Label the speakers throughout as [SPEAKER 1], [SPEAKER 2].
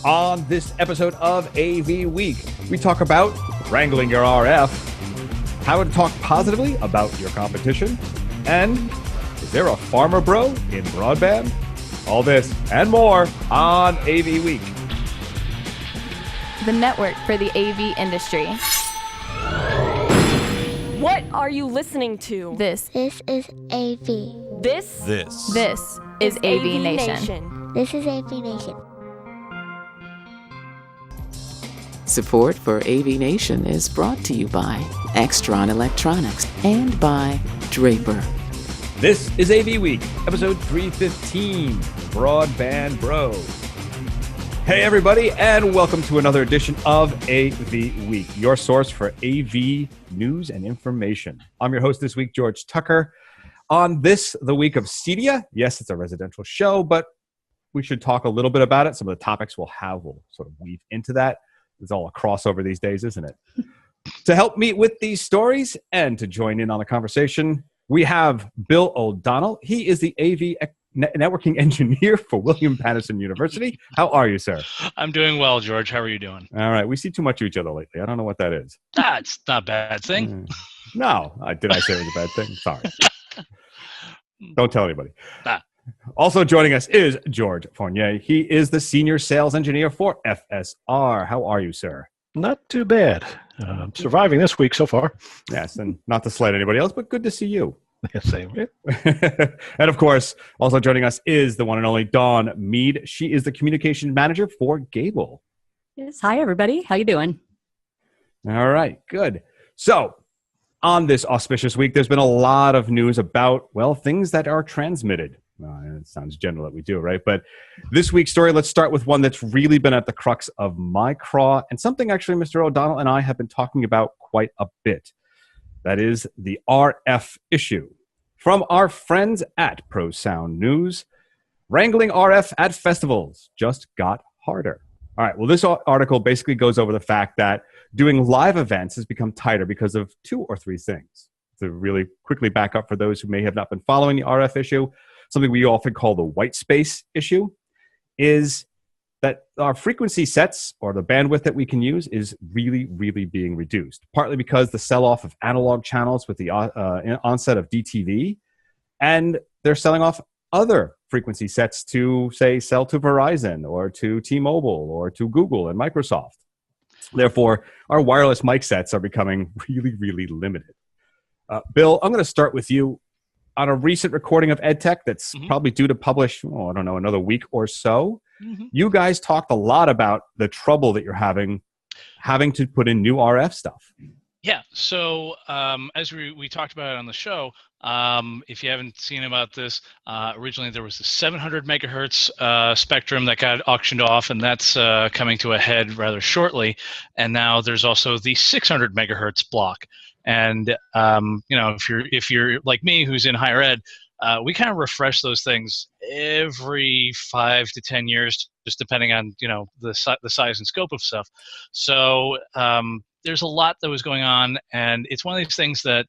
[SPEAKER 1] On this episode of AV Week, we talk about wrangling your RF, how to talk positively about your competition, and is there a farmer bro in broadband? All this and more on AV Week.
[SPEAKER 2] The network for the AV industry.
[SPEAKER 3] What are you listening to?
[SPEAKER 2] This
[SPEAKER 4] is AV.
[SPEAKER 3] This
[SPEAKER 2] is AVNation.
[SPEAKER 4] This is AVNation.
[SPEAKER 5] Support for AVNation is brought to you by Extron Electronics and by Draper.
[SPEAKER 1] This is AV Week, episode 315, Broadband Bro. Hey everybody, and welcome to another edition of AV Week, your source for AV news and information. I'm your host this week, George Tucker. On this, the week of Cedia, yes, it's a residential show, but we should talk a little bit about it. Some of the topics we'll sort of weave into that. It's all a crossover these days, isn't it? To help me with these stories and to join in on the conversation, we have Bill O'Donnell. He is the AV networking engineer for William Paterson University. How are you, sir?
[SPEAKER 6] I'm doing well, George. How are you doing?
[SPEAKER 1] All right. We see too much of each other lately. I don't know what that is.
[SPEAKER 6] It's not a bad thing.
[SPEAKER 1] No. Did I say it was a bad thing? Sorry. Don't tell anybody.
[SPEAKER 6] Ah.
[SPEAKER 1] Also joining us is George Fournier. He is the senior sales engineer for FSR. How are you, sir?
[SPEAKER 7] Not too bad. Surviving this week so far.
[SPEAKER 1] Yes, and not to slight anybody else, but good to see you.
[SPEAKER 7] Same.
[SPEAKER 1] And of course, also joining us is the one and only Dawn Mead. She is the communication manager for Gable.
[SPEAKER 8] Yes. Hi, everybody. How you doing?
[SPEAKER 1] All right, good. So, on this auspicious week, there's been a lot of news about, well, things that are transmitted. It sounds general that we do, right? But this week's story, let's start with one that's really been at the crux of my craw and something actually Mr. O'Donnell and I have been talking about quite a bit. That is the RF issue. From our friends at Pro Sound News, wrangling RF at festivals just got harder. All right, well, this article basically goes over the fact that doing live events has become tighter because of two or three things. To really quickly back up for those who may have not been following the RF issue, something we often call the white space issue is that our frequency sets or the bandwidth that we can use is really, really being reduced, partly because the sell-off of analog channels with the onset of DTV, and they're selling off other frequency sets to, say, sell to Verizon or to T-Mobile or to Google and Microsoft. Therefore, our wireless mic sets are becoming really, really limited. Bill, I'm going to start with you. On a recent recording of EdTech that's probably due to publish, another week or so, you guys talked a lot about the trouble that you're having to put in new RF stuff.
[SPEAKER 6] Yeah, so as we talked about it on the show, if you haven't seen about this, originally there was the 700 megahertz spectrum that got auctioned off, and that's coming to a head rather shortly. And now there's also the 600 megahertz block. And if you're like me, who's in higher ed, we kind of refresh those things every 5 to 10 years, just depending on the size and scope of stuff. So there's a lot that was going on, and it's one of these things that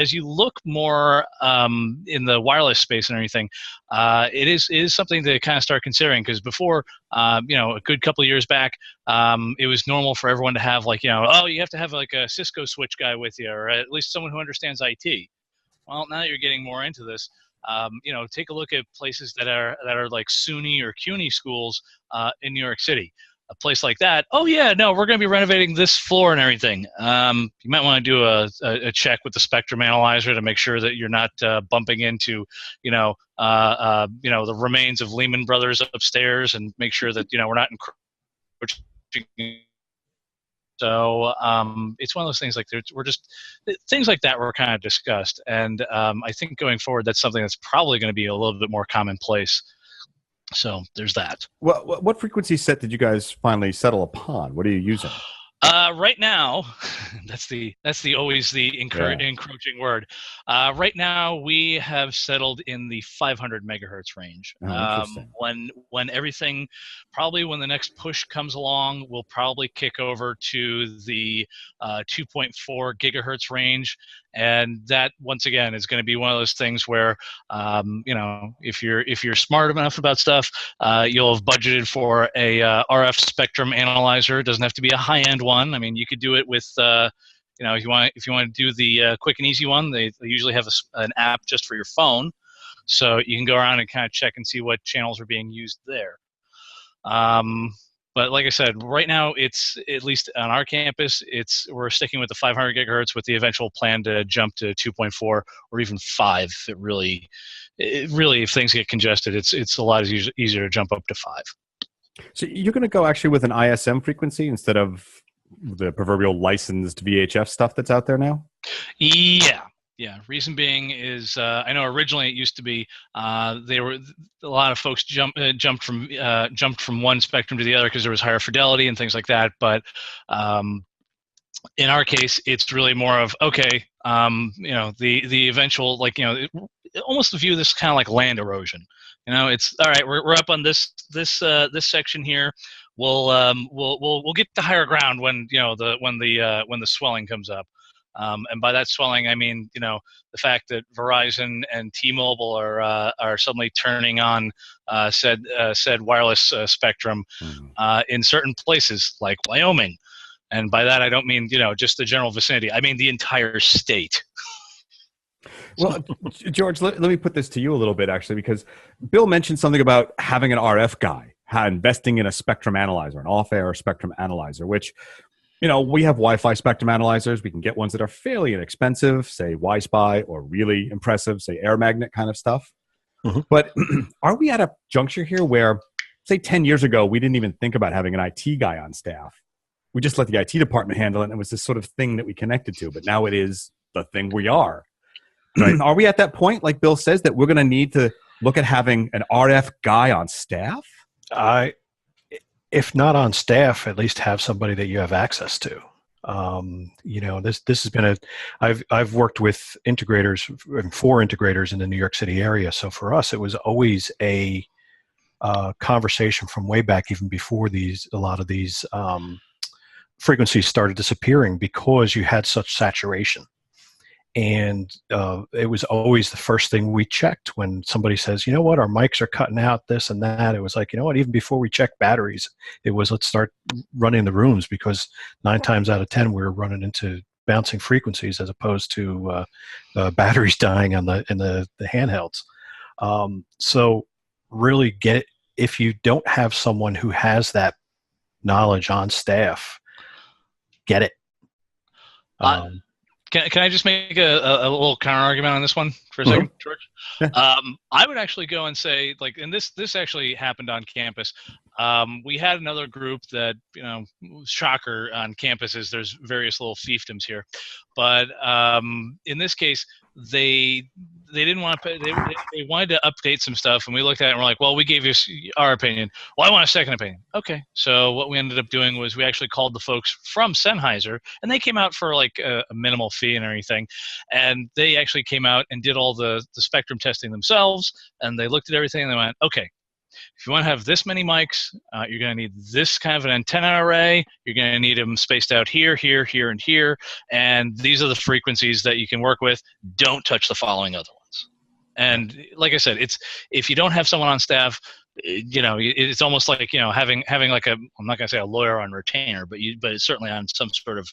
[SPEAKER 6] as you look more in the wireless space and everything, it is something to kind of start considering, because before, a good couple of years back, it was normal for everyone to have you have to have like a Cisco switch guy with you, or at least someone who understands IT. Well, now that you're getting more into this, take a look at places that are like SUNY or CUNY schools in New York City. A place like that, we're going to be renovating this floor and everything. You might want to do a check with the spectrum analyzer to make sure that you're not bumping into, the remains of Lehman Brothers upstairs, and make sure that we're not encroaching. So it's one of those things things like that were kind of discussed, and I think going forward, that's something that's probably going to be a little bit more commonplace. So there's that.
[SPEAKER 1] What frequency set did you guys finally settle upon? What are you using?
[SPEAKER 6] Right now, that's always the encroaching word. Right now, we have settled in the 500 megahertz range. When everything, probably when the next push comes along, we'll probably kick over to the 2.4 gigahertz range. And that, once again, is going to be one of those things where, if you're smart enough about stuff, you'll have budgeted for a RF spectrum analyzer. It doesn't have to be a high-end one. I mean, you could do it with, if you want to do the quick and easy one, they usually have an app just for your phone, so you can go around and kind of check and see what channels are being used there. But like I said, right now, it's, at least on our campus, we're sticking with the 500 gigahertz with the eventual plan to jump to 2.4 or even 5. If things get congested, it's a lot easier to jump up to 5.
[SPEAKER 1] So you're going to go actually with an ISM frequency instead of the proverbial licensed VHF stuff that's out there now?
[SPEAKER 6] Yeah. Reason being is, I know originally it used to be a lot of folks jumped from one spectrum to the other because there was higher fidelity and things like that. But in our case, it's really more of, okay, the eventual, almost view this kind of like land erosion. It's all right. We're up on this section here. We'll get to higher ground when the swelling comes up. And by that swelling, I mean, the fact that Verizon and T-Mobile are suddenly turning on said wireless spectrum in certain places like Wyoming. And by that, I don't mean, just the general vicinity. I mean the entire state.
[SPEAKER 1] Well, George, let me put this to you a little bit, actually, because Bill mentioned something about having an RF guy, investing in a spectrum analyzer, an off-air spectrum analyzer, which, we have Wi-Fi spectrum analyzers. We can get ones that are fairly inexpensive, say Wi-Spy, or really impressive, say air magnet kind of stuff. Mm-hmm. But are we at a juncture here where, say 10 years ago, we didn't even think about having an IT guy on staff? We just let the IT department handle it, and it was this sort of thing that we connected to. But now it is the thing we are. Right? Are we at that point, like Bill says, that we're going to need to look at having an RF guy on staff?
[SPEAKER 7] If not on staff, at least have somebody that you have access to. This has been I've worked with integrators, 4 integrators in the New York City area. So for us, it was always a conversation from way back, even before a lot of these frequencies started disappearing, because you had such saturation. And it was always the first thing we checked when somebody says, you know what, our mics are cutting out this and that. It was like, you know what, even before we checked batteries, it was, let's start running the rooms, because 9 times out of 10, we were running into bouncing frequencies as opposed to batteries dying in the handhelds. So really if you don't have someone who has that knowledge on staff, get it.
[SPEAKER 6] Can I just make a little counter argument on this one for a second, George? Yeah. I would actually go and say, and this actually happened on campus. We had another group that, shocker on campuses, there's various little fiefdoms here. But in this case, they didn't want to pay, they wanted to update some stuff, and we looked at it and we're like, well, we gave you our opinion. Well, I want a second opinion. Okay. So what we ended up doing was we actually called the folks from Sennheiser, and they came out for a minimal fee and everything. And they actually came out and did all the spectrum testing themselves, and they looked at everything and they went, okay, if you want to have this many mics, you're going to need this kind of an antenna array. You're going to need them spaced out here, here, here, and here. And these are the frequencies that you can work with. Don't touch the following other ones. And like I said, if you don't have someone on staff, it's almost like, having like I'm not going to say a lawyer on retainer, but it's certainly on some sort of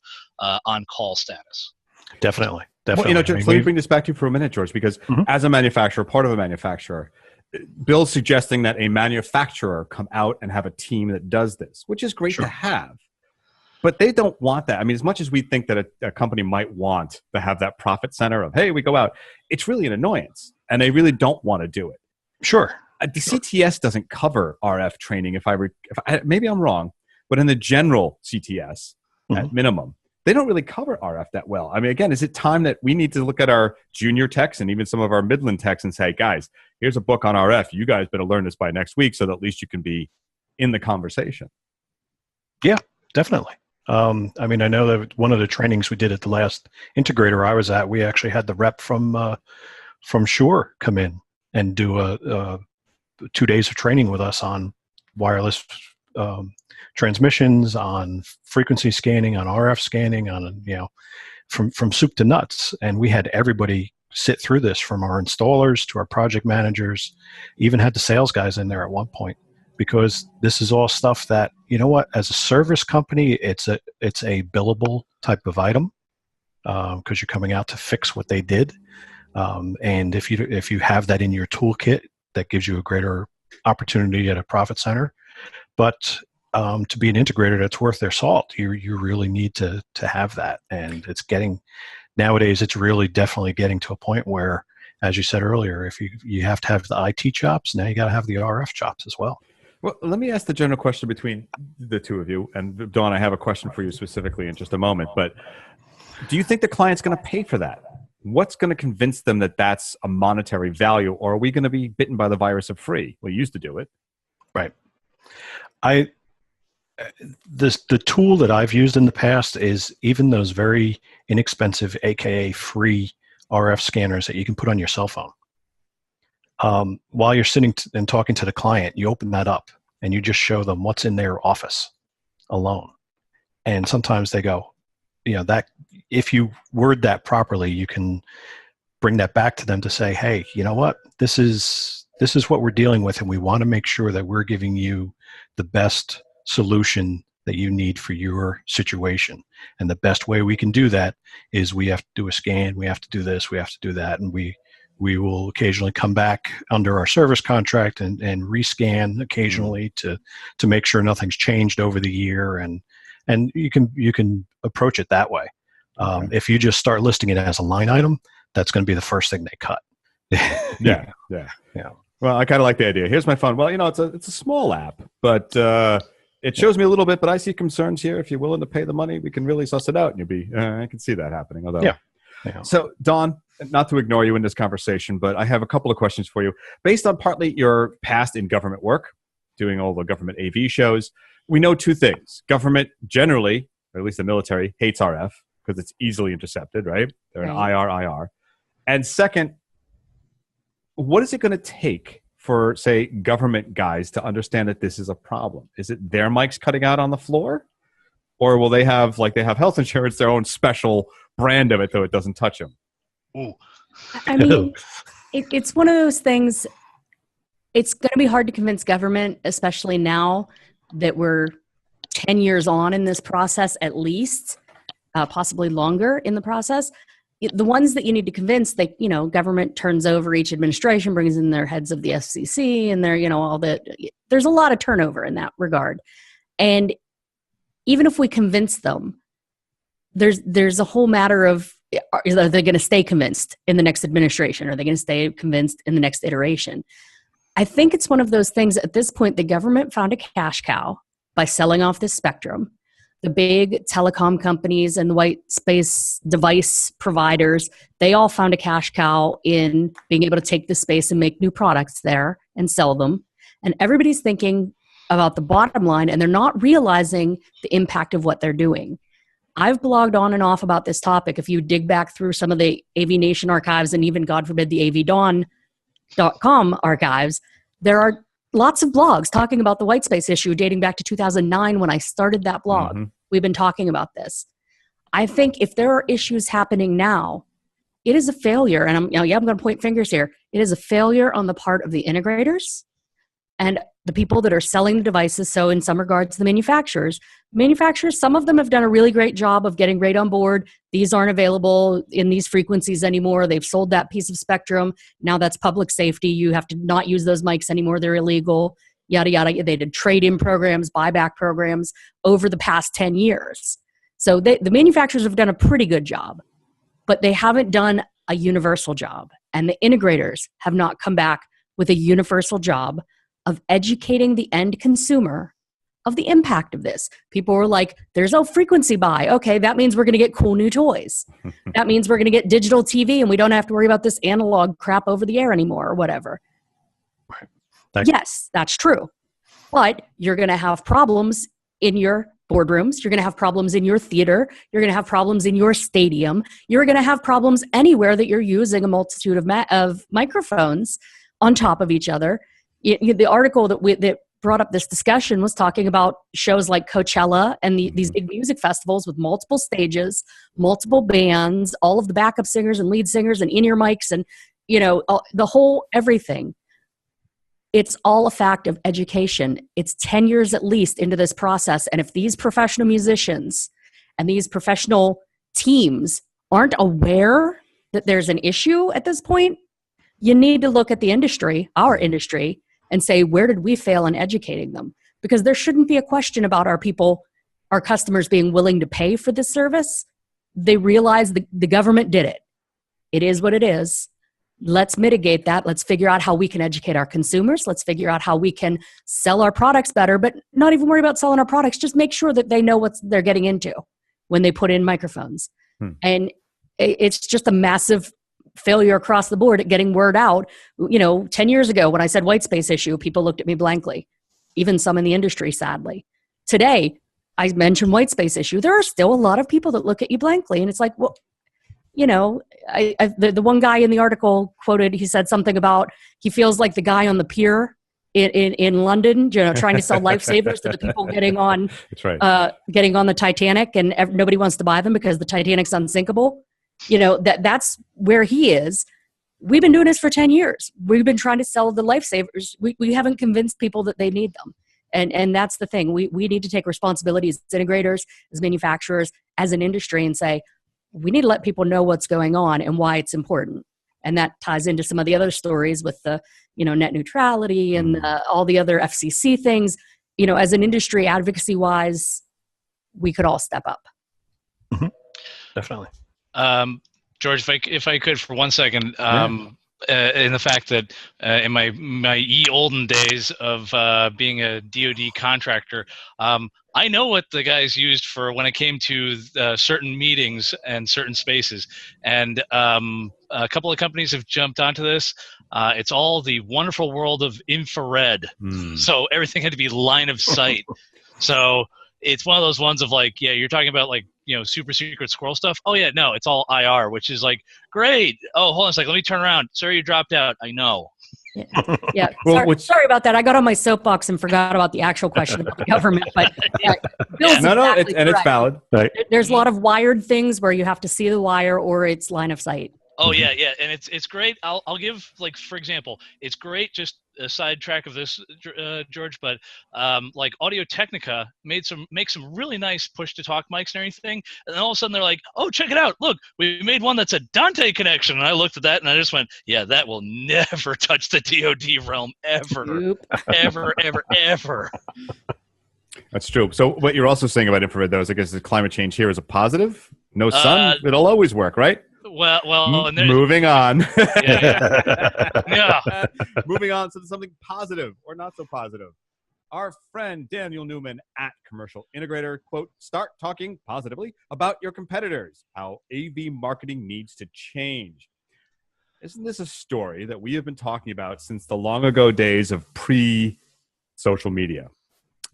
[SPEAKER 6] on-call status.
[SPEAKER 7] Definitely.
[SPEAKER 1] Well, George, let me bring this back to you for a minute, George, because as a manufacturer, part of a manufacturer, Bill's suggesting that a manufacturer come out and have a team that does this, which is great to have. But they don't want that. I mean, as much as we think that a company might want to have that profit center of, hey, we go out, it's really an annoyance, and they really don't want to do it.
[SPEAKER 7] Sure.
[SPEAKER 1] The CTS doesn't cover RF training, maybe I'm wrong, but in the general CTS, at minimum, they don't really cover RF that well. I mean, again, is it time that we need to look at our junior techs and even some of our Midland techs and say, guys, here's a book on RF. You guys better learn this by next week so that at least you can be in the conversation.
[SPEAKER 7] Yeah, definitely. I mean, I know that one of the trainings we did at the last integrator I was at, we actually had the rep from Shure come in and do 2 days of training with us on wireless transmissions, on frequency scanning, on RF scanning, on from soup to nuts. And we had everybody sit through this, from our installers to our project managers, even had the sales guys in there at one point, because this is all stuff that, you know what, as a service company, it's a billable type of item, because you're coming out to fix what they did. And if you have that in your toolkit, that gives you a greater opportunity at a profit center. But to be an integrator that's worth their salt, you really need to have that. And nowadays it's really definitely getting to a point where, as you said earlier, if you have to have the IT chops, now you got to have the RF chops as well.
[SPEAKER 1] Well, let me ask the general question between the two of you. And Dawn, I have a question for you specifically in just a moment. But do you think the client's going to pay for that? What's going to convince them that that's a monetary value? Or are we going to be bitten by the virus of free? We used to do it.
[SPEAKER 7] Right. The tool that I've used in the past is even those very inexpensive, AKA free RF scanners that you can put on your cell phone. While you're sitting and talking to the client, you open that up and you just show them what's in their office alone. And sometimes they go, that if you word that properly, you can bring that back to them to say, hey, you know what, this is what we're dealing with, and we want to make sure that we're giving you the best solution that you need for your situation. And the best way we can do that is we have to do a scan, we have to do this, we have to do that, and we will occasionally come back under our service contract and rescan occasionally to make sure nothing's changed over the year, and you can approach it that way. If you just start listing it as a line item, that's going to be the first thing they cut.
[SPEAKER 1] Yeah. Well, I kind of like the idea. Here's my phone. Well, it's a small app, but it shows me a little bit. But I see concerns here. If you're willing to pay the money, we can really suss it out. And I can see that happening. Although,
[SPEAKER 7] yeah.
[SPEAKER 1] So, Dawn, not to ignore you in this conversation, but I have a couple of questions for you. Based on partly your past in government work, doing all the government AV shows, we know two things. Government generally, or at least the military, hates RF because it's easily intercepted, right? They're an IR. And second, what is it going to take for, say, government guys to understand that this is a problem? Is it their mics cutting out on the floor? Or will they have, like they have health insurance, their own special brand of it, though it doesn't touch them?
[SPEAKER 6] Ooh.
[SPEAKER 8] I mean, it's one of those things. It's going to be hard to convince government, especially now that we're 10 years on in this process, at least, possibly longer in the process. The ones that you need to convince, government turns over, each administration brings in their heads of the FCC and there's a lot of turnover in that regard. And even if we convince them, there's a whole matter of, are they going to stay convinced in the next administration? Are they going to stay convinced in the next iteration? I think it's one of those things at this point, the government found a cash cow by selling off this spectrum. The big telecom companies and the white space device providers, they all found a cash cow in being able to take the space and make new products there and sell them. And everybody's thinking about the bottom line, and they're not realizing the impact of what they're doing. I've blogged on and off about this topic. If you dig back through some of the AVNation archives and even, God forbid, the avdawn.com archives, there are lots of blogs talking about the white space issue dating back to 2009 when I started that blog. Mm-hmm. We've been talking about this. I think if there are issues happening now, it is a failure. And I'm going to point fingers here. It is a failure on the part of the integrators and the people that are selling the devices. So in some regards, the manufacturers, some of them have done a really great job of getting right on board. These aren't available in these frequencies anymore. They've sold that piece of spectrum. Now that's public safety. You have to not use those mics anymore. They're illegal, yada, yada. They did trade-in programs, buyback programs over the past 10 years. So the manufacturers have done a pretty good job, but they haven't done a universal job. And the integrators have not come back with a universal job of educating the end consumer of the impact of this. People were like, there's no frequency buy. Okay, that means we're going to get cool new toys. That means we're going to get digital TV and we don't have to worry about this analog crap over the air anymore or whatever.
[SPEAKER 7] Right.
[SPEAKER 8] Yes, that's true. But you're going to have problems in your boardrooms. You're going to have problems in your theater. You're going to have problems in your stadium. You're going to have problems anywhere that you're using a multitude of microphones on top of each other. The article that brought up this discussion was talking about shows like Coachella and these big music festivals with multiple stages, multiple bands, all of the backup singers and lead singers and in-ear mics and, the whole everything. It's all a fact of education. It's 10 years at least into this process. And if these professional musicians and these professional teams aren't aware that there's an issue at this point, you need to look at the industry, our industry, and say, where did we fail in educating them? Because there shouldn't be a question about our customers being willing to pay for this service. They realize the government did it. It is what it is. Let's mitigate that. Let's figure out how we can educate our consumers. Let's figure out how we can sell our products better, but not even worry about selling our products. Just make sure that they know what they're getting into when they put in microphones. And it's just a massive failure across the board at getting word out. 10 years ago when I said white space issue, people looked at me blankly, even some in the industry, sadly. Today, I mentioned white space issue. There are still a lot of people that look at you blankly. And it's like, well, the one guy in the article quoted, he said something about he feels like the guy on the pier in London, trying to sell lifesavers to the people getting on,
[SPEAKER 1] That's right.
[SPEAKER 8] Getting on the Titanic, and nobody wants to buy them because the Titanic's unsinkable. That's where he is. We've been doing this for 10 years. We've been trying to sell the lifesavers. We haven't convinced people that they need them. And that's the thing. We need to take responsibility as integrators, as manufacturers, as an industry, and say, we need to let people know what's going on and why it's important. And that ties into some of the other stories with the, net neutrality and all the other FCC things. As an industry, advocacy-wise, we could all step up.
[SPEAKER 7] Definitely.
[SPEAKER 6] George, if I could for 1 second, in the fact that in my olden days of being a DoD contractor, I know what the guys used for when it came to certain meetings and certain spaces, and a couple of companies have jumped onto this. It's all the wonderful world of infrared, so everything had to be line of sight. So it's one of those ones of like, yeah, you're talking about like, super secret squirrel stuff. Oh yeah, no, it's all IR, which is like, great. Oh, hold on a second, let me turn around. Sir, you dropped out. I know.
[SPEAKER 8] Yeah. Sorry about that. I got on my soapbox and forgot about the actual question about the government. But Bill's exactly
[SPEAKER 1] it's valid. Right.
[SPEAKER 8] There's a lot of wired things where you have to see the wire or it's line of sight.
[SPEAKER 6] Oh yeah, and it's great. I'll give, like, for example, it's great. Just a sidetrack of this, George, but like Audio Technica makes some really nice push to talk mics and everything, and then all of a sudden they're like, oh, check it out! Look, we made one that's a Dante connection, and I looked at that and I just went, yeah, that will never touch the DoD realm ever, ever.
[SPEAKER 1] That's true. So what you're also saying about infrared, though, is I guess the climate change here is a positive. No sun, it'll always work, right?
[SPEAKER 6] Well, and
[SPEAKER 1] moving on.
[SPEAKER 6] Yeah.
[SPEAKER 1] Moving on to something positive or not so positive. Our friend Daniel Newman at Commercial Integrator, quote, start talking positively about your competitors, how AV marketing needs to change. Isn't this a story that we have been talking about since the long ago days of pre-social media?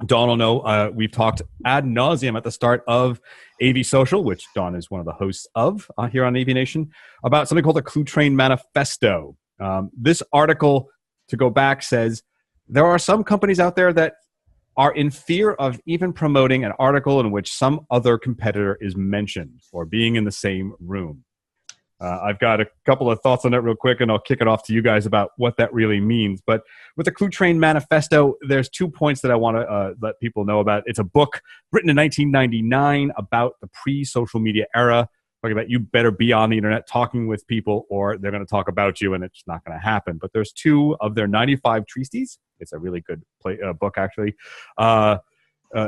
[SPEAKER 1] Dawn will know we've talked ad nauseum at the start of AV Social, which Dawn is one of the hosts of here on AVNation, about something called the Clue Train Manifesto. This article, to go back, says there are some companies out there that are in fear of even promoting an article in which some other competitor is mentioned or being in the same room. I've got a couple of thoughts on that real quick, and I'll kick it off to you guys about what that really means. But with the Clue Train Manifesto, there's 2 points that I want to let people know about. It's a book written in 1999 about the pre-social media era, talking about you better be on the internet talking with people or they're going to talk about you, and it's not going to happen. But there's 2 of their 95 treatises. It's a really good book, actually.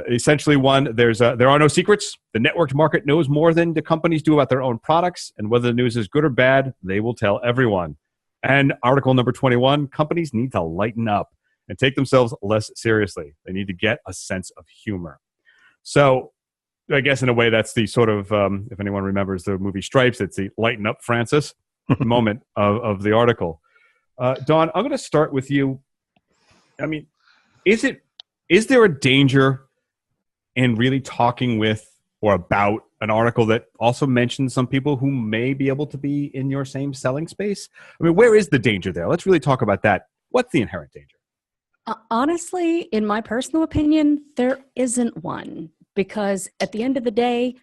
[SPEAKER 1] Essentially, one, there are no secrets. The networked market knows more than the companies do about their own products, and whether the news is good or bad, they will tell everyone. And article number 21, companies need to lighten up and take themselves less seriously. They need to get a sense of humor. So I guess in a way that's the sort of, if anyone remembers the movie Stripes, it's the lighten up Francis moment of the article. Dawn, I'm going to start with you. I mean, is there a danger in really talking with or about an article that also mentions some people who may be able to be in your same selling space? I mean, where is the danger there? Let's really talk about that. What's the inherent danger?
[SPEAKER 8] Honestly, in my personal opinion, there isn't one, because at the end of the day,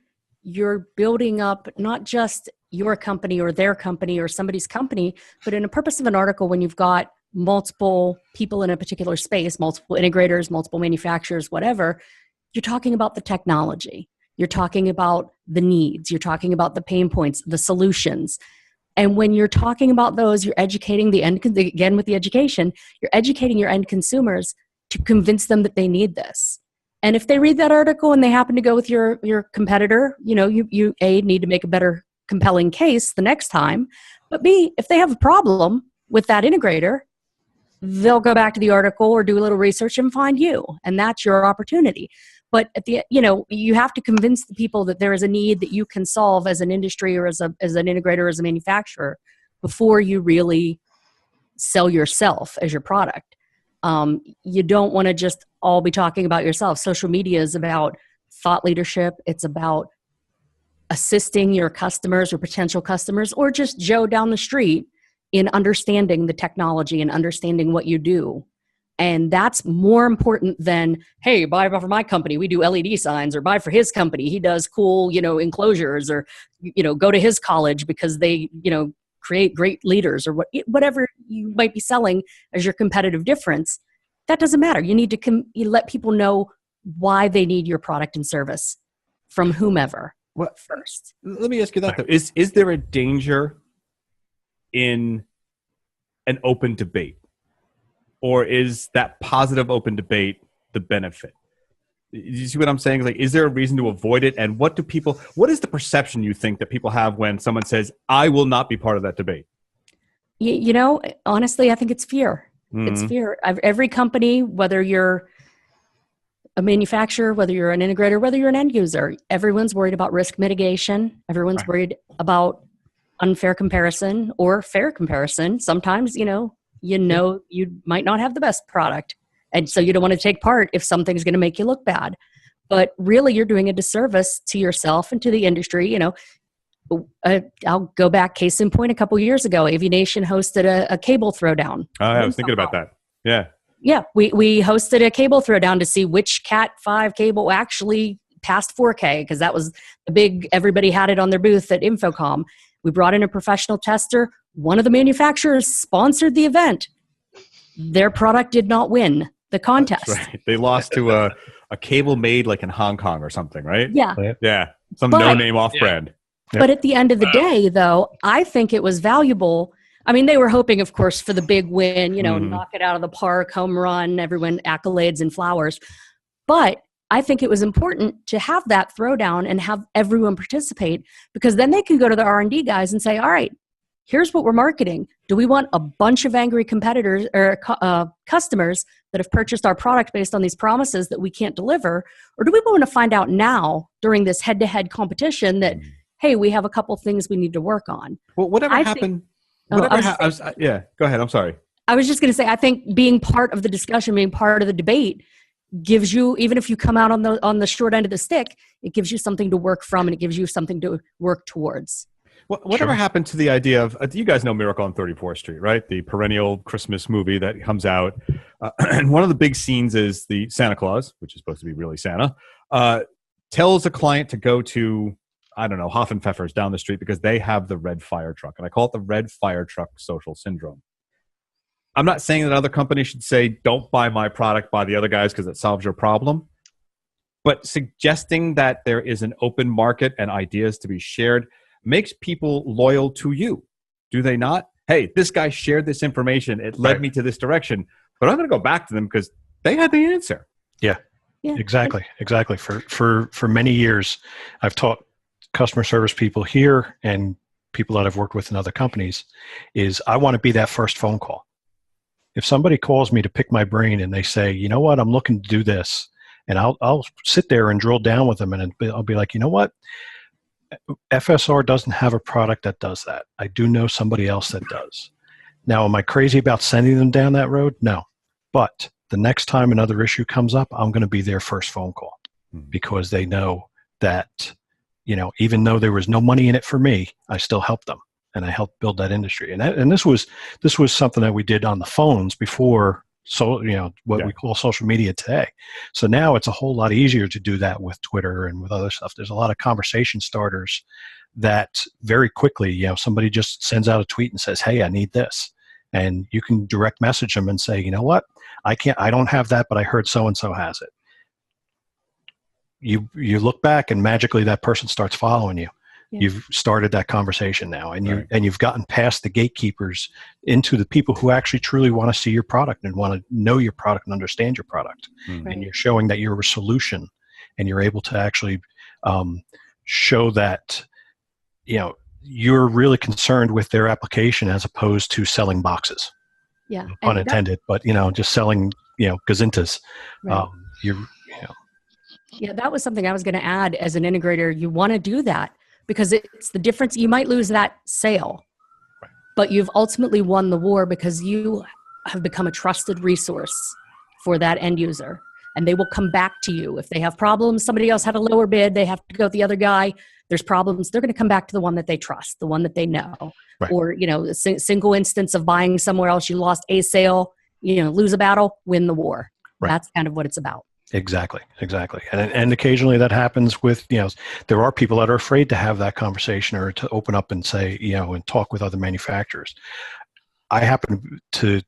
[SPEAKER 8] you're building up not just your company or their company or somebody's company, but in a purpose of an article, when you've got multiple people in a particular space, multiple integrators, multiple manufacturers, whatever, you're talking about the technology. You're talking about the needs. You're talking about the pain points, the solutions. And when you're talking about those, you're educating again with the education, you're educating your end consumers to convince them that they need this. And if they read that article and they happen to go with your competitor, you A, need to make a better compelling case the next time. But B, if they have a problem with that integrator, they'll go back to the article or do a little research and find you. And that's your opportunity. But you have to convince the people that there is a need that you can solve as an industry or as an integrator, or as a manufacturer, before you really sell yourself as your product. You don't want to just all be talking about yourself. Social media is about thought leadership. It's about assisting your customers or potential customers, or just Joe down the street, in understanding the technology and understanding what you do. And that's more important than, hey, buy for my company, we do LED signs, or buy for his company, he does cool, enclosures, or, go to his college because they, create great leaders, or whatever you might be selling as your competitive difference. That doesn't matter. You need to you let people know why they need your product and service from whomever first.
[SPEAKER 1] Let me ask you that, though. Is there a danger in an open debate? Or is that positive open debate the benefit? You see what I'm saying? Like, is there a reason to avoid it? And what is the perception you think that people have when someone says, I will not be part of that debate?
[SPEAKER 8] Honestly, I think it's fear. Mm-hmm. It's fear. Every company, whether you're a manufacturer, whether you're an integrator, whether you're an end user, everyone's worried about risk mitigation. Everyone's worried about unfair comparison or fair comparison. Sometimes, you might not have the best product. And so you don't want to take part if something's going to make you look bad. But really, you're doing a disservice to yourself and to the industry. I'll go back, case in point, a couple years ago, AVNation hosted a cable throwdown.
[SPEAKER 1] Oh, I was thinking about that. Yeah.
[SPEAKER 8] Yeah, we hosted a cable throwdown to see which Cat 5 cable actually passed 4K, because that was the big, everybody had it on their booth at Infocom. We brought in a professional tester. One of the manufacturers sponsored the event. Their product did not win the contest.
[SPEAKER 1] That's right. They lost to a cable made like in Hong Kong or something, right?
[SPEAKER 8] Yeah.
[SPEAKER 1] Yeah. Some no-name off-brand.
[SPEAKER 8] Yeah. But at the end of the day, though, I think it was valuable. I mean, they were hoping, of course, for the big win, knock it out of the park, home run, everyone accolades and flowers. But I think it was important to have that throwdown and have everyone participate, because then they can go to the R&D guys and say, all right, here's what we're marketing. Do we want a bunch of angry competitors or customers that have purchased our product based on these promises that we can't deliver? Or do we want to find out now during this head-to-head competition that, hey, we have a couple things we need to work on?
[SPEAKER 1] Well, whatever happened... go ahead. I'm sorry.
[SPEAKER 8] I was just going to say, I think being part of the discussion, being part of the debate, gives you, even if you come out on the short end of the stick, it gives you something to work from, and it gives you something to work towards.
[SPEAKER 1] Whatever happened to the idea of, you guys know Miracle on 34th Street, right? The perennial Christmas movie that comes out. And one of the big scenes is the Santa Claus, which is supposed to be really Santa, tells a client to go to, I don't know, Hoffenpfeffer's down the street because they have the red fire truck. And I call it the red fire truck social syndrome. I'm not saying that other companies should say, don't buy my product, buy the other guys because it solves your problem. But suggesting that there is an open market and ideas to be shared makes people loyal to you. Do they not? Hey, this guy shared this information. It led me to this direction. But I'm going to go back to them because they had the answer.
[SPEAKER 7] Yeah. Exactly. For many years, I've taught customer service people here and people that I've worked with in other companies is I want to be that first phone call. If somebody calls me to pick my brain and they say, you know what, I'm looking to do this, and I'll sit there and drill down with them, and I'll be like, you know what, FSR doesn't have a product that does that. I do know somebody else that does. Now, am I crazy about sending them down that road? No. But the next time another issue comes up, I'm going to be their first phone call because they know that, even though there was no money in it for me, I still helped them. And I helped build that industry. And this was something that we did on the phones before what we call social media today. So now it's a whole lot easier to do that with Twitter and with other stuff. There's a lot of conversation starters that very quickly, somebody just sends out a tweet and says, "Hey, I need this." And you can direct message them and say, "You know what? I don't have that, but I heard so-and-so has it." You look back and magically that person starts following you. Yeah. You've started that conversation now, and you've gotten past the gatekeepers into the people who actually truly want to see your product and want to know your product and understand your product. Mm-hmm. And you're showing that you're a solution, and you're able to actually show that you're really concerned with their application as opposed to selling boxes.
[SPEAKER 8] Yeah,
[SPEAKER 7] pun intended, but just selling gazintas.
[SPEAKER 8] Right. Yeah, that was something I was going to add. As an integrator, you want to do that because it's the difference. You might lose that sale, but you've ultimately won the war because you have become a trusted resource for that end user, and they will come back to you if they have problems. Somebody else had a lower bid, they have to go with the other guy. There's problems, they're going to come back to the one that they trust, the one that they know. Right. Or a single instance of buying somewhere else, you lost a sale, lose a battle, win the war. Right. That's kind of what it's about.
[SPEAKER 7] Exactly. And occasionally that happens with, there are people that are afraid to have that conversation or to open up and say, and talk with other manufacturers. I happen to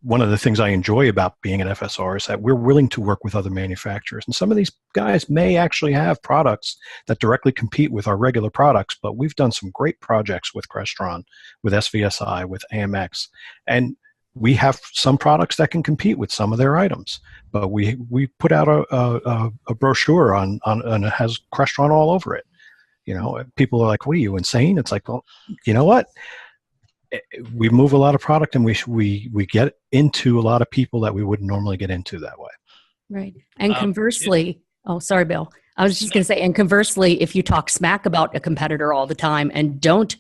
[SPEAKER 7] one of the things I enjoy about being an FSR is that we're willing to work with other manufacturers. And some of these guys may actually have products that directly compete with our regular products, but we've done some great projects with Crestron, with SVSI, with AMX, and we have some products that can compete with some of their items. But we put out a brochure on and it has Crestron all over it. People are like, "What are you, insane?" It's like, well, you know what? We move a lot of product, and we get into a lot of people that we wouldn't normally get into that way.
[SPEAKER 8] Right. And conversely, oh, sorry, Bill. I was just going to say, and conversely, if you talk smack about a competitor all the time and don't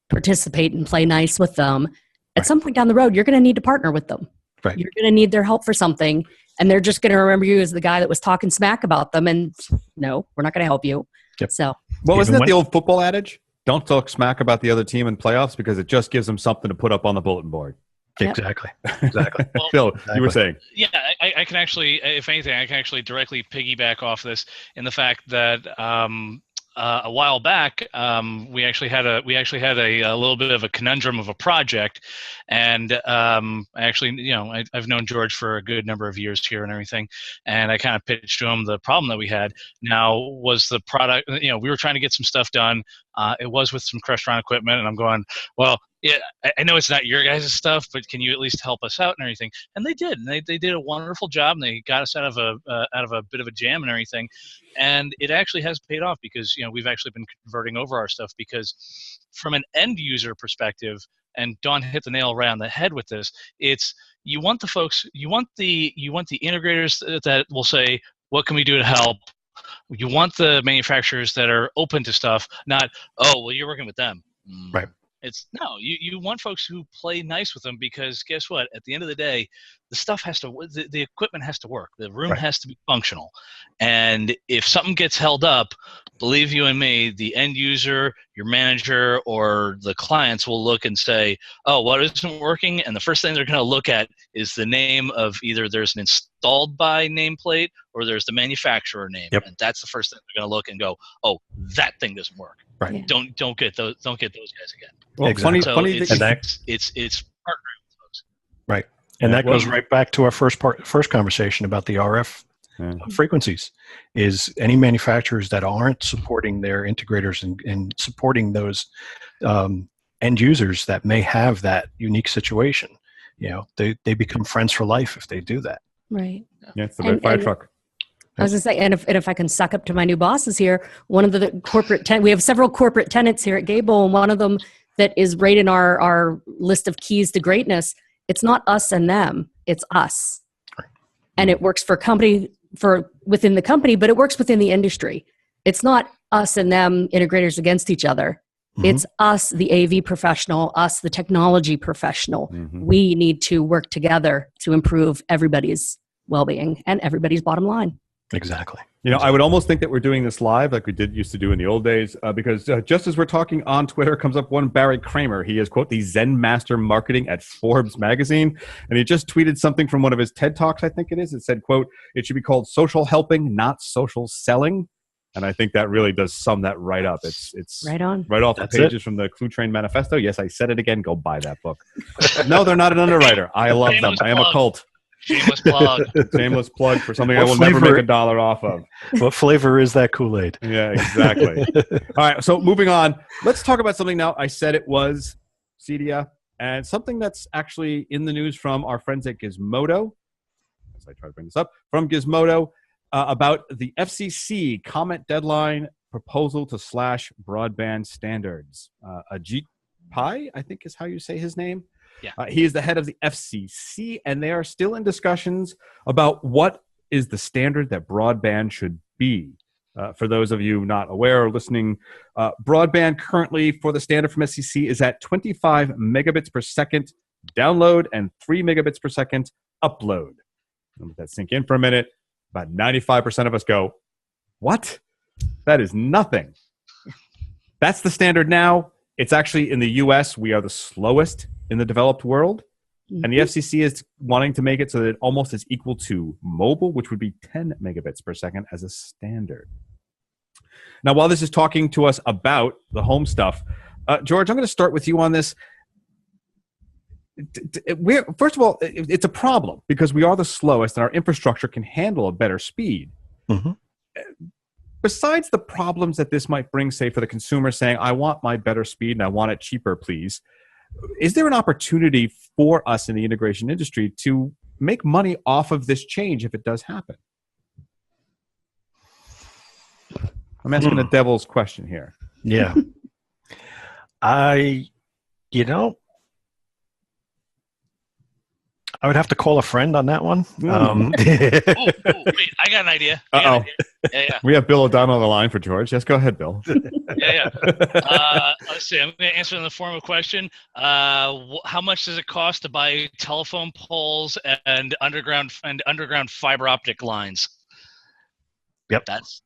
[SPEAKER 8] participate and play nice with them, at some point down the road, you're going to need to partner with them. Right. You're going to need their help for something, and they're just going to remember you as the guy that was talking smack about them. And no, we're not going to help you. Yep. So,
[SPEAKER 1] well, isn't that the old football adage? Don't talk smack about the other team in playoffs because it just gives them something to put up on the bulletin board.
[SPEAKER 8] Yep.
[SPEAKER 7] Exactly.
[SPEAKER 6] Well,
[SPEAKER 1] Phil, you were saying.
[SPEAKER 6] Yeah, I can actually, if anything, I can actually directly piggyback off this in the fact that a while back, we actually had a little bit of a conundrum of a project, and I've known George for a good number of years here and everything, and I kind of pitched to him the problem that we had. Now was the product, we were trying to get some stuff done. It was with some Crestron equipment, and I'm going, well, yeah, I know it's not your guys' stuff, but can you at least help us out and everything? And they did. And they did a wonderful job, and they got us out of a bit of a jam and everything. And it actually has paid off because we've actually been converting over our stuff, because from an end user perspective, and Dawn hit the nail right on the head with this, it's you want the integrators that will say, what can we do to help? You want the manufacturers that are open to stuff, not, oh, well, you're working with them.
[SPEAKER 7] Right.
[SPEAKER 6] It's no, you want folks who play nice with them, because guess what? At the end of the day, the stuff has to, the equipment has to work. The room has to be functional. And if something gets held up, believe you and me, the end user, your manager, or the clients will look and say, oh, what isn't working? And the first thing they're going to look at is the name of either there's an installed by nameplate or there's the manufacturer name. Yep. And that's the first thing they're going to look and go, oh, that thing doesn't work.
[SPEAKER 7] Right.
[SPEAKER 8] Yeah.
[SPEAKER 6] Don't get those guys again.
[SPEAKER 1] Well,
[SPEAKER 7] exactly.
[SPEAKER 1] funny
[SPEAKER 6] it's partnering with folks.
[SPEAKER 7] Right. And that goes right back to our first conversation about the RF frequencies. Is any manufacturers that aren't supporting their integrators and supporting those end users that may have that unique situation, they become friends for life if they do that.
[SPEAKER 8] Right.
[SPEAKER 1] Yeah, it's the red fire truck.
[SPEAKER 8] I was going to say, and if I can suck up to my new bosses here, one of the corporate we have several corporate tenants here at Gable, and one of them that is right in our list of keys to greatness. It's not us and them; it's us, and it works within the company, but it works within the industry. It's not us and them integrators against each other. Mm-hmm. It's us, the AV professional, us, the technology professional. Mm-hmm. We need to work together to improve everybody's well-being and everybody's bottom line.
[SPEAKER 7] Exactly.
[SPEAKER 1] You know, I would almost think that we're doing this live like we used to do in the old days, because just as we're talking on Twitter comes up one Barry Kramer. He is, quote, the Zen Master Marketing at Forbes magazine. And he just tweeted something from one of his TED Talks, I think it is. It said, quote, it should be called social helping, not social selling. And I think that really does sum that right up. It's
[SPEAKER 8] right on.
[SPEAKER 1] Right off
[SPEAKER 7] That's
[SPEAKER 1] the pages from the Clue Train Manifesto. Yes, I said it again. Go buy that book. No, they're not an underwriter. I love them. I am a cult.
[SPEAKER 6] Shameless plug.
[SPEAKER 1] Shameless plug for something I
[SPEAKER 7] What
[SPEAKER 1] will never
[SPEAKER 7] flavor-
[SPEAKER 1] make a dollar off of.
[SPEAKER 7] What flavor is that Kool-Aid?
[SPEAKER 1] Yeah, exactly. All right, so moving on. Let's talk about something now. I said it was Cedia, and something that's actually in the news from our friends at Gizmodo, as I try to bring this up, from Gizmodo, about the FCC comment deadline proposal to slash broadband standards. Ajit Pai, I think is how you say his name.
[SPEAKER 6] Yeah.
[SPEAKER 1] He is the head of the FCC, and they are still in discussions about what is the standard that broadband should be. For those of you not aware or listening, broadband currently for the standard from FCC is at 25 megabits per second download and 3 megabits per second upload. Let that sink in for a minute. About 95% of us go, what? That is nothing. That's the standard now. It's actually in the US, we are the slowest in the developed world. And the FCC is wanting to make it so that it almost is equal to mobile, which would be 10 megabits per second as a standard. Now, while this is talking to us about the home stuff, George, I'm going to start with you on this. First of all, it's a problem because we are the slowest and our infrastructure can handle a better speed.
[SPEAKER 7] Mm-hmm.
[SPEAKER 1] Besides the problems that this might bring, say, for the consumer saying, I want my better speed and I want it cheaper, please, is there an opportunity for us in the integration industry to make money off of this change if it does happen? I'm asking a devil's question here.
[SPEAKER 7] Yeah. I would have to call a friend on that one.
[SPEAKER 6] Wait, I got an idea. Yeah.
[SPEAKER 1] We have Bill O'Donnell on the line for George. Yes, go ahead, Bill.
[SPEAKER 6] Yeah. Let's see. I'm going to answer in the form of a question. How much does it cost to buy telephone poles and underground fiber optic lines?
[SPEAKER 7] Yep.
[SPEAKER 6] That's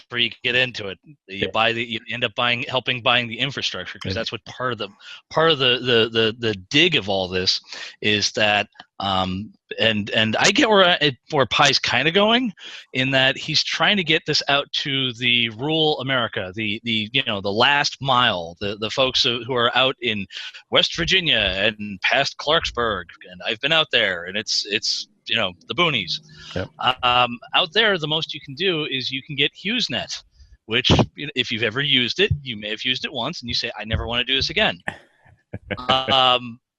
[SPEAKER 6] where you get into it. You end up helping buying the infrastructure because that's what part of the dig of all this is that. And I get where Pai's kind of going in that he's trying to get this out to the rural America, the last mile, the folks who are out in West Virginia and past Clarksburg, and I've been out there, and it's the boonies.
[SPEAKER 7] Yep.
[SPEAKER 6] Out there, the most you can do is you can get HughesNet, which if you've ever used it, you may have used it once, and you say, I never want to do this again.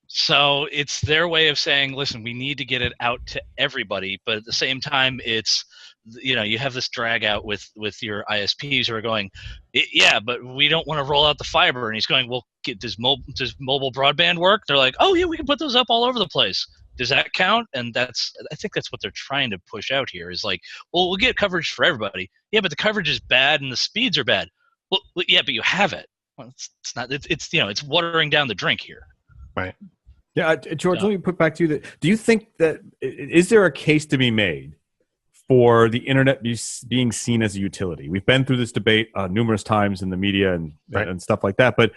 [SPEAKER 6] So it's their way of saying, listen, we need to get it out to everybody, but at the same time, it's you have this drag out with your ISPs who are going, yeah, but we don't want to roll out the fiber. And he's going, well, does mobile broadband work? They're like, oh yeah, we can put those up all over the place. Does that count? And I think that's what they're trying to push out here is like, well, we'll get coverage for everybody. Yeah, but the coverage is bad and the speeds are bad. Well, yeah, but you have it. Well, it's not. It's watering down the drink here.
[SPEAKER 7] Right.
[SPEAKER 1] Yeah, George, let me put back to you that. Do you think that is there a case to be made for the internet being seen as a utility? We've been through this debate numerous times in the media and stuff like that. But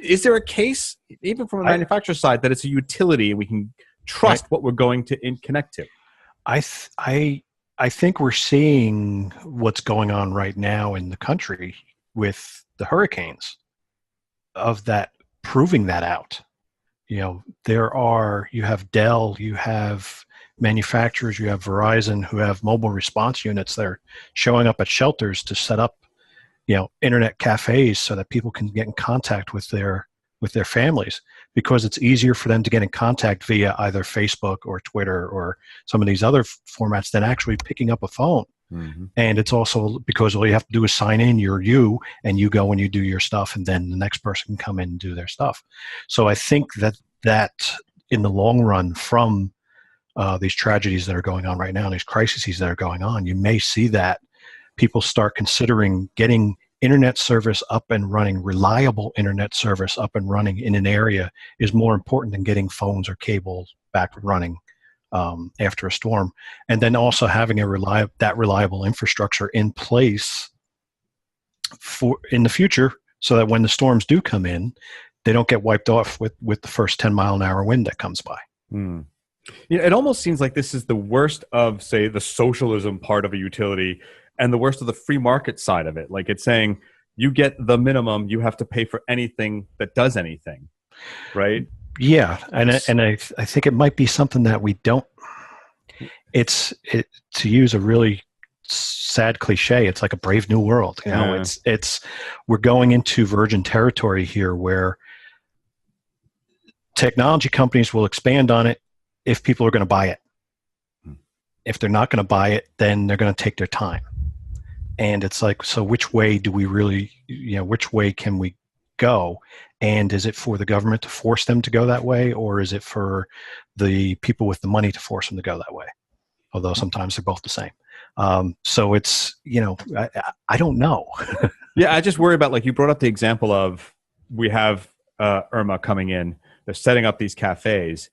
[SPEAKER 1] is there a case, even from a manufacturer side, that it's a utility and we can trust what we're going to connect to?
[SPEAKER 7] I think we're seeing what's going on right now in the country with the hurricanes of that proving that out. You have Dell, you have manufacturers, you have Verizon who have mobile response units that are showing up at shelters to set up, internet cafes so that people can get in contact with their families because it's easier for them to get in contact via either Facebook or Twitter or some of these other formats than actually picking up a phone. Mm-hmm. And it's also because all you have to do is sign in, and you go and you do your stuff, and then the next person can come in and do their stuff. So I think that in the long run, from these tragedies that are going on right now, these crises that are going on, you may see that people start considering getting internet service up and running, reliable internet service up and running in an area is more important than getting phones or cable back running after a storm, and then also having that reliable infrastructure in place for in the future, so that when the storms do come in, they don't get wiped off with the first 10-mile-an-hour wind that comes by.
[SPEAKER 1] Yeah, it almost seems like this is the worst of, say, the socialism part of a utility and the worst of the free market side of it. Like, it's saying you get the minimum, you have to pay for anything that does anything, right?
[SPEAKER 7] Yeah, and I think it might be something that we don't. To use a really sad cliche, it's like a brave new world. You know, it's we're going into virgin territory here, where technology companies will expand on it if people are going to buy it. If they're not going to buy it, then they're going to take their time. And it's like, so which way do we really, which way can we go? And is it for the government to force them to go that way, or is it for the people with the money to force them to go that way? Although sometimes they're both the same. So it's, I don't know.
[SPEAKER 1] Yeah, I just worry about, like, you brought up the example of, we have Irma coming in, they're setting up these cafes.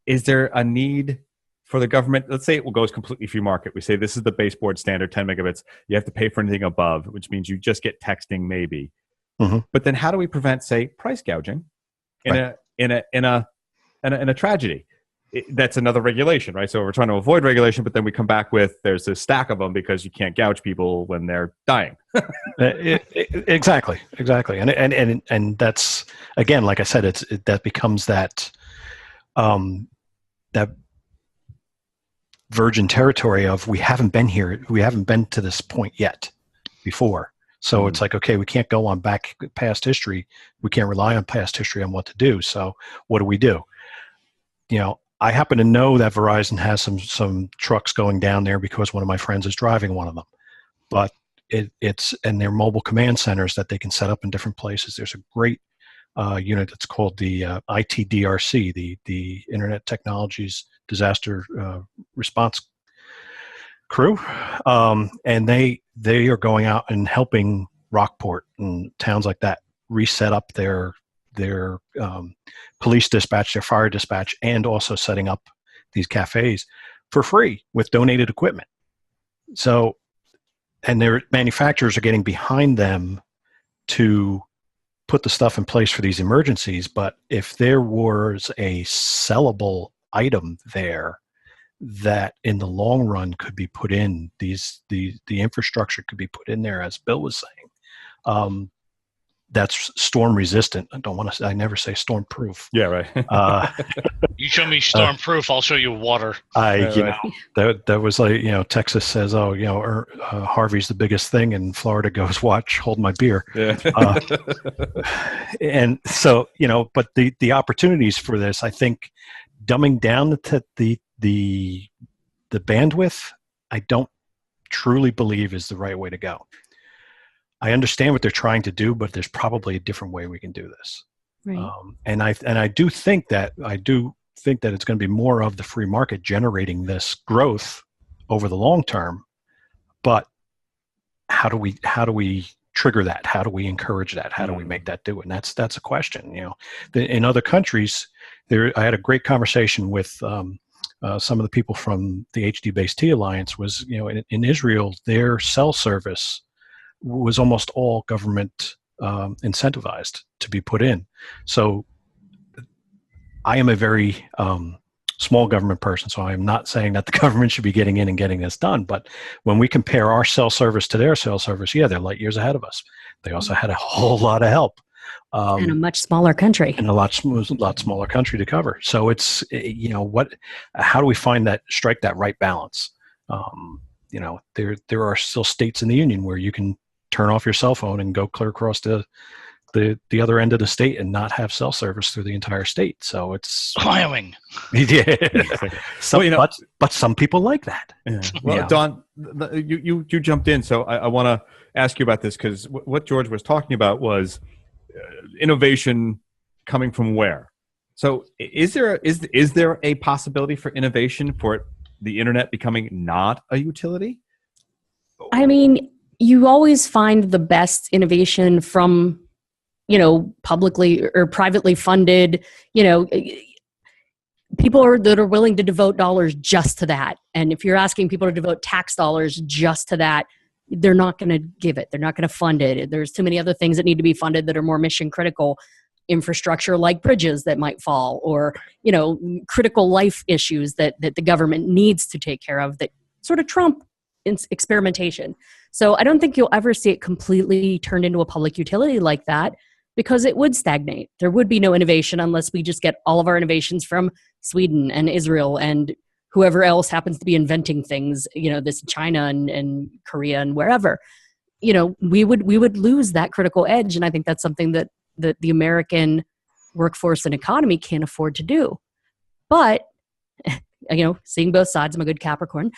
[SPEAKER 1] Is there a need for the government? Let's say it goes completely free market. We say this is the baseboard standard, 10 megabits. You have to pay for anything above, which means you just get texting maybe. Mm-hmm. But then how do we prevent, say, price gouging in a tragedy? That's another regulation, right? So we're trying to avoid regulation, but then we come back with, there's a stack of them because you can't gouge people when they're dying.
[SPEAKER 7] Exactly. And that's, again, like I said, that becomes that that virgin territory of, we haven't been here, we haven't been to this point yet before. So it's like, okay, we can't go on back past history. We can't rely on past history on what to do. So what do we do? I happen to know that Verizon has some trucks going down there because one of my friends is driving one of them. But and they're mobile command centers that they can set up in different places. There's a great unit that's called the ITDRC, the Internet Technologies Disaster Response Crew, and they are going out and helping Rockport and towns like that reset up their police dispatch, their fire dispatch, and also setting up these cafes for free with donated equipment. So, and their manufacturers are getting behind them to put the stuff in place for these emergencies. But if there was a sellable item there that in the long run could be put in, the infrastructure could be put in there, as Bill was saying, that's storm resistant. I never say storm proof.
[SPEAKER 1] Yeah, right.
[SPEAKER 6] You show me storm proof, I'll show you water.
[SPEAKER 7] That was like, Texas says, Harvey's the biggest thing, and Florida goes, watch, hold my beer. Yeah. And so, but the opportunities for this, I think, dumbing down the bandwidth, I don't truly believe is the right way to go. I understand what they're trying to do, but there's probably a different way we can do this.
[SPEAKER 8] Right.
[SPEAKER 7] And I do think that it's going to be more of the free market generating this growth over the long term. But how do we trigger that? How do we encourage that? How do we make that do it? And that's a question. In other countries, I had a great conversation with some of the people from the HD-based T Alliance. Was in Israel, their cell service was almost all government incentivized to be put in. So I am a very small government person, so I am not saying that the government should be getting in and getting this done. But when we compare our cell service to their cell service, they're light years ahead of us. They also had a whole lot of help.
[SPEAKER 8] And a much smaller country.
[SPEAKER 7] And a lot smaller country to cover. So it's, how do we strike that right balance? There are still states in the union where you can turn off your cell phone and go clear across the other end of the state and not have cell service through the entire state. So it's
[SPEAKER 6] Wyoming.
[SPEAKER 7] Yeah. But some people like that.
[SPEAKER 1] Yeah. Well, Don, you jumped in, so I want to ask you about this, because what George was talking about was innovation coming from where. So is there a possibility for innovation for the internet becoming not a utility?
[SPEAKER 8] I mean, you always find the best innovation from, publicly or privately funded, that are willing to devote dollars just to that. And if you're asking people to devote tax dollars just to that, they're not going to give it. They're not going to fund it. There's too many other things that need to be funded that are more mission critical, infrastructure like bridges that might fall, or, critical life issues that the government needs to take care of that sort of trump experimentation. So I don't think you'll ever see it completely turned into a public utility like that, because it would stagnate. There would be no innovation unless we just get all of our innovations from Sweden and Israel and whoever else happens to be inventing things, this China and Korea and wherever. We would lose that critical edge. And I think that's something that the American workforce and economy can't afford to do. But, seeing both sides, I'm a good Capricorn.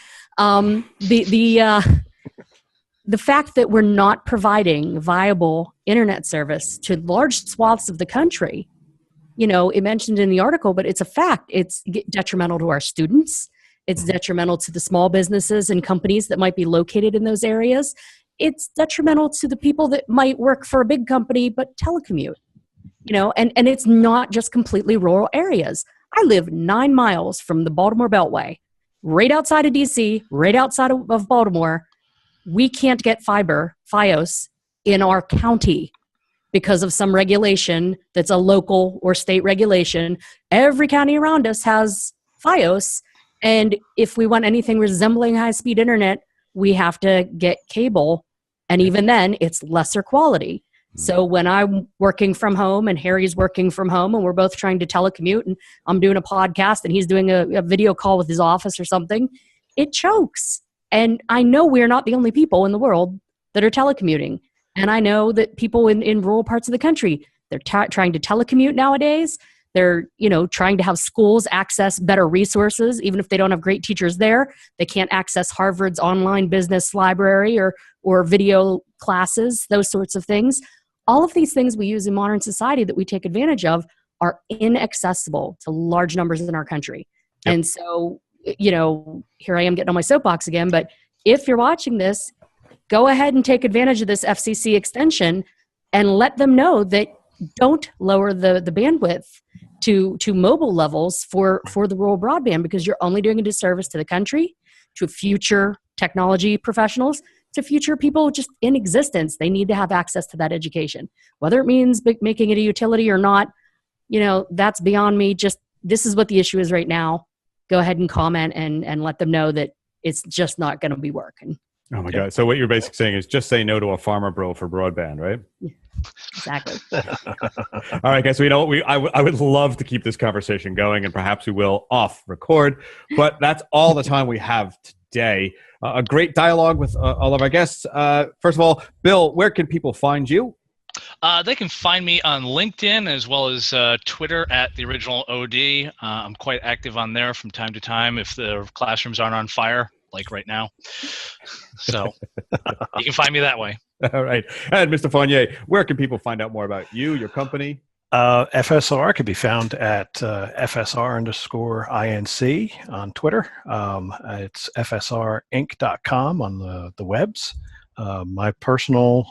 [SPEAKER 8] The fact that we're not providing viable internet service to large swaths of the country, it mentioned in the article, but it's a fact. It's detrimental to our students. It's detrimental to the small businesses and companies that might be located in those areas. It's detrimental to the people that might work for a big company but telecommute, and it's not just completely rural areas. I live 9 miles from the Baltimore Beltway, right outside of DC, right outside of Baltimore. We can't get Fios in our county because of some regulation that's a local or state regulation. Every county around us has Fios, and if we want anything resembling high-speed internet, we have to get cable, and even then, it's lesser quality. So when I'm working from home and Harry's working from home and we're both trying to telecommute and I'm doing a podcast and he's doing a video call with his office or something, it chokes. And I know we're not the only people in the world that are telecommuting. And I know that people in rural parts of the country, they're trying to telecommute nowadays. They're, trying to have schools access better resources. Even if they don't have great teachers there, they can't access Harvard's online business library or video classes, those sorts of things. All of these things we use in modern society that we take advantage of are inaccessible to large numbers in our country. Yep. And so, here I am getting on my soapbox again, but if you're watching this, go ahead and take advantage of this FCC extension and let them know that don't lower the bandwidth to mobile levels for the rural broadband, because you're only doing a disservice to the country, to future technology professionals, to future people just in existence. They need to have access to that education. Whether it means making it a utility or not, that's beyond me. Just this is what the issue is right now. Go ahead and comment and let them know that it's just not going to be working.
[SPEAKER 1] Oh my God. So what you're basically saying is just say no to a farmer bro for broadband, right?
[SPEAKER 8] Exactly.
[SPEAKER 1] All right, guys. So I would love to keep this conversation going, and perhaps we will off record, but that's all the time we have today. A great dialogue with all of our guests. First of all, Bill, where can people find you?
[SPEAKER 6] They can find me on LinkedIn as well as Twitter at the original OD. I'm quite active on there from time to time if the classrooms aren't on fire, like right now. So you can find me that way.
[SPEAKER 1] All right. And Mr. Fournier, where can people find out more about you, your company?
[SPEAKER 7] FSR can be found at FSR_INC on Twitter. It's FSRinc.com on the webs. My personal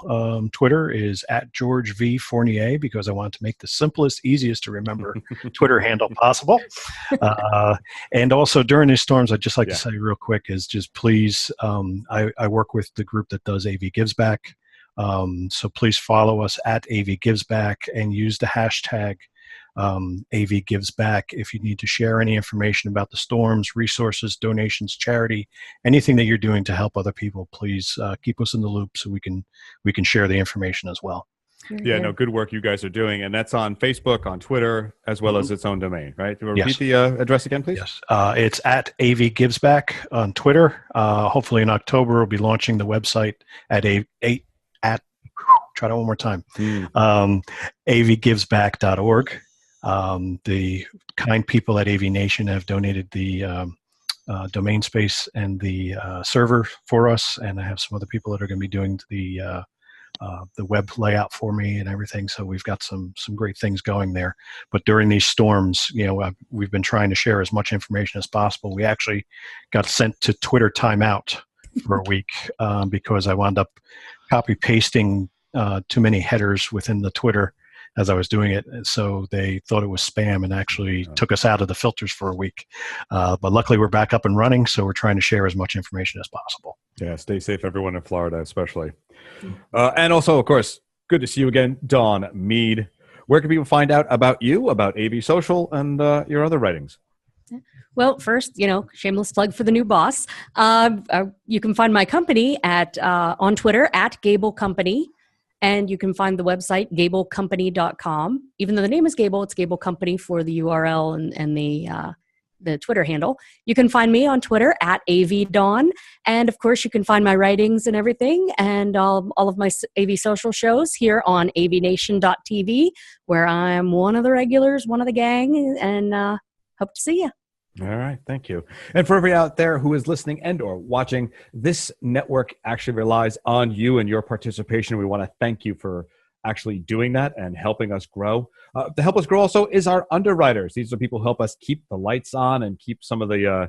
[SPEAKER 7] Twitter is at George V. Fournier, because I want to make the simplest, easiest to remember Twitter handle possible. And also during these storms, I'd just like to say real quick is just please, I work with the group that does AV Gives Back. So please follow us at AV Gives Back and use the hashtag AV Gives Back if you need to share any information about the storms, resources, donations, charity, anything that you're doing to help other people. Please keep us in the loop so we can share the information as well.
[SPEAKER 1] Yeah, no, good work you guys are doing, and that's on Facebook, on Twitter, as well as its own domain, right? Do you repeat the address again, please?
[SPEAKER 7] Yes, it's at AV Gives Back on Twitter. Hopefully in October we'll be launching the website at try that one more time. avgivesback.org. The kind people at AVNation have donated the domain space and the server for us, and I have some other people that are going to be doing the web layout for me and everything. So we've got some great things going there. But during these storms, we've been trying to share as much information as possible. We actually got sent to Twitter timeout for a week because I wound up copy pasting too many headers within the Twitter as I was doing it. And so they thought it was spam and actually took us out of the filters for a week. But luckily we're back up and running, so we're trying to share as much information as possible.
[SPEAKER 1] Yeah, stay safe, everyone in Florida, especially. And also, of course, good to see you again, Dawn Mead. Where can people find out about you, about AV Social, and your other writings?
[SPEAKER 8] Well, first, shameless plug for the new boss. You can find my company on Twitter at Gable Company, and you can find the website gablecompany.com. Even though the name is Gable, it's Gable Company for the URL and the Twitter handle. You can find me on Twitter at AVDawn, and of course, you can find my writings and everything, and all of my AV Social shows here on AVNation.tv, where I'm one of the regulars, one of the gang, and hope to see you.
[SPEAKER 1] All right, thank you. And for everybody out there who is listening and or watching, this network actually relies on you and your participation. We want to thank you for actually doing that and helping us grow. To help us grow also is our underwriters. These are people who help us keep the lights on and keep some of the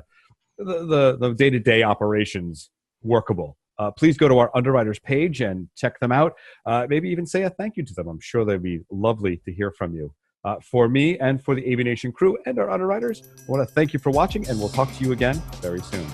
[SPEAKER 1] day-to-day operations workable. Please go to our underwriters page and check them out. Maybe even say a thank you to them. I'm sure they'd be lovely to hear from you. For me and for the AVNation crew and our underwriters, I want to thank you for watching, and we'll talk to you again very soon.